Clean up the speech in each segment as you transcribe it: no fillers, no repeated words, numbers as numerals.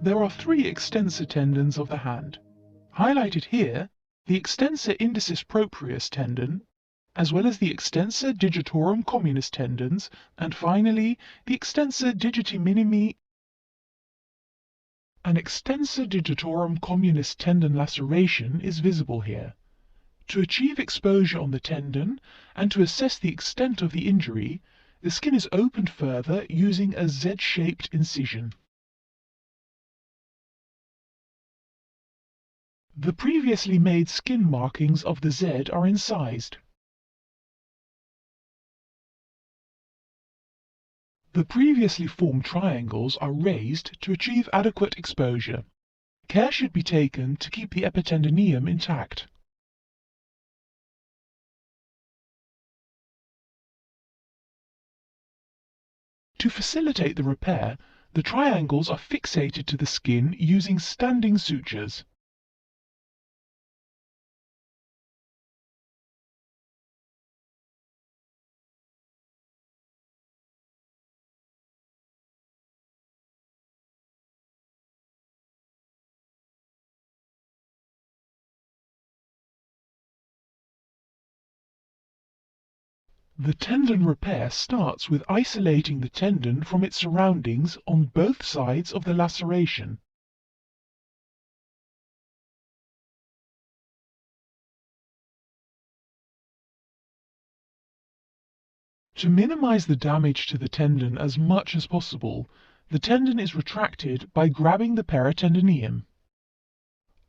There are three extensor tendons of the hand. Highlighted here, the extensor indicis proprius tendon, as well as the extensor digitorum communis tendons, and finally, the extensor digiti minimi. An extensor digitorum communis tendon laceration is visible here. To achieve exposure on the tendon and to assess the extent of the injury, the skin is opened further using a Z-shaped incision. The previously made skin markings of the Z are incised. The previously formed triangles are raised to achieve adequate exposure. Care should be taken to keep the epitendinomeum intact. To facilitate the repair, the triangles are fixated to the skin using standing sutures. The tendon repair starts with isolating the tendon from its surroundings on both sides of the laceration. To minimize the damage to the tendon as much as possible, the tendon is retracted by grabbing the peritendinomeum.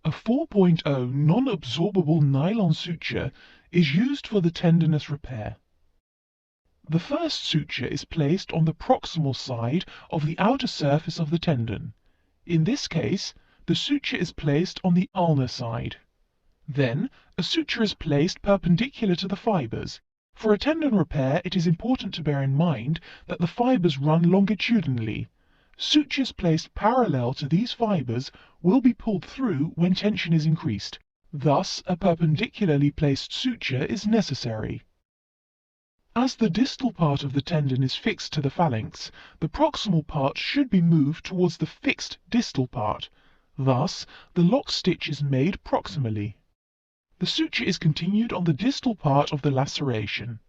A 4.0 non-absorbable nylon suture is used for the tendinous repair. The first suture is placed on the proximal side of the outer surface of the tendon. In this case, the suture is placed on the ulnar side. Then, a suture is placed perpendicular to the fibers. For a tendon repair, it is important to bear in mind that the fibers run longitudinally. Sutures placed parallel to these fibers will be pulled through when tension is increased. Thus, a perpendicularly placed suture is necessary. As the distal part of the tendon is fixed to the phalanx, the proximal part should be moved towards the fixed distal part. Thus, the lock stitch is made proximally. The suture is continued on the distal part of the laceration.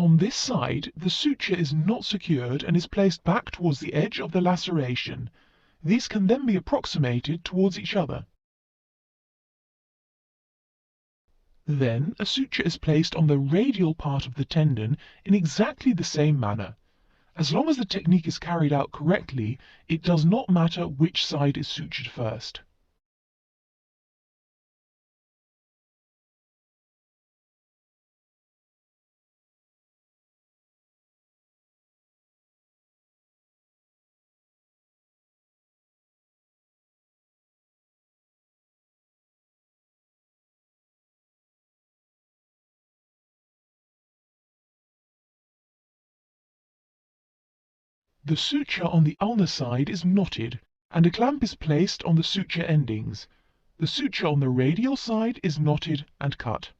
On this side, the suture is not secured and is placed back towards the edge of the laceration. These can then be approximated towards each other. Then, a suture is placed on the radial part of the tendon in exactly the same manner. As long as the technique is carried out correctly, it does not matter which side is sutured first. The suture on the ulnar side is knotted, and a clamp is placed on the suture endings. The suture on the radial side is knotted and cut.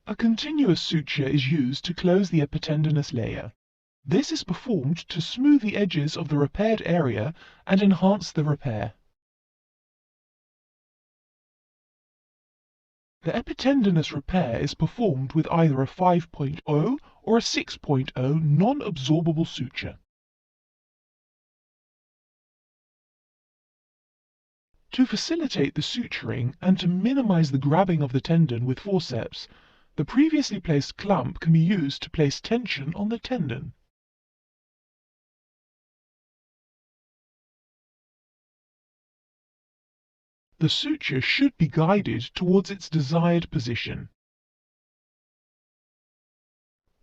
A continuous suture is used to close the epitendinous layer. This is performed to smooth the edges of the repaired area and enhance the repair. The epitendinous repair is performed with either a 5.0 or a 6.0 non-absorbable suture. To facilitate the suturing and to minimize the grabbing of the tendon with forceps, the previously placed clamp can be used to place tension on the tendon. The suture should be guided towards its desired position.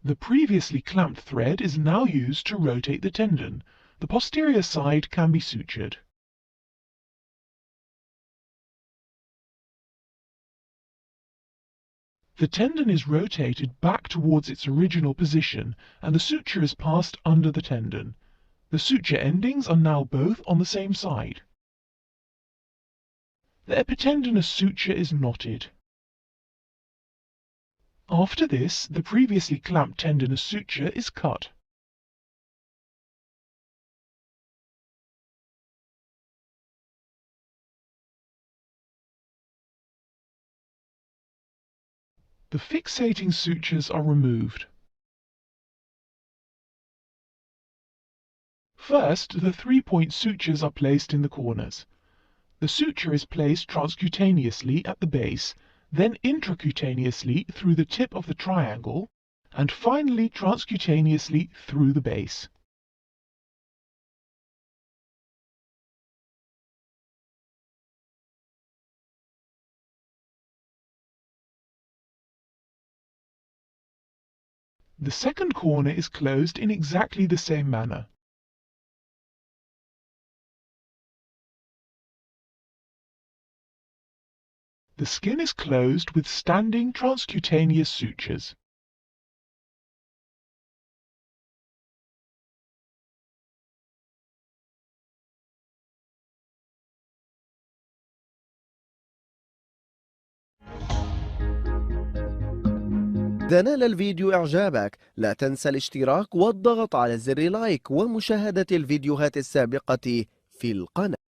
The previously clamped thread is now used to rotate the tendon. The posterior side can be sutured. the tendon is rotated back towards its original position and the suture is passed under the tendon. The suture endings are now both on the same side. The epitendinous suture is knotted. After this, the previously clamped tendinous suture is cut. The fixating sutures are removed. First, the 3-point sutures are placed in the corners. The suture is placed transcutaneously at the base, then intracutaneously through the tip of the triangle, and finally transcutaneously through the base. The second corner is closed in exactly the same manner. The skin is closed with standing transcutaneous sutures. إذا نال الفيديو إعجابك لا تنسى الاشتراك والضغط على زر لايك ومشاهدة الفيديوهات السابقة في القناة.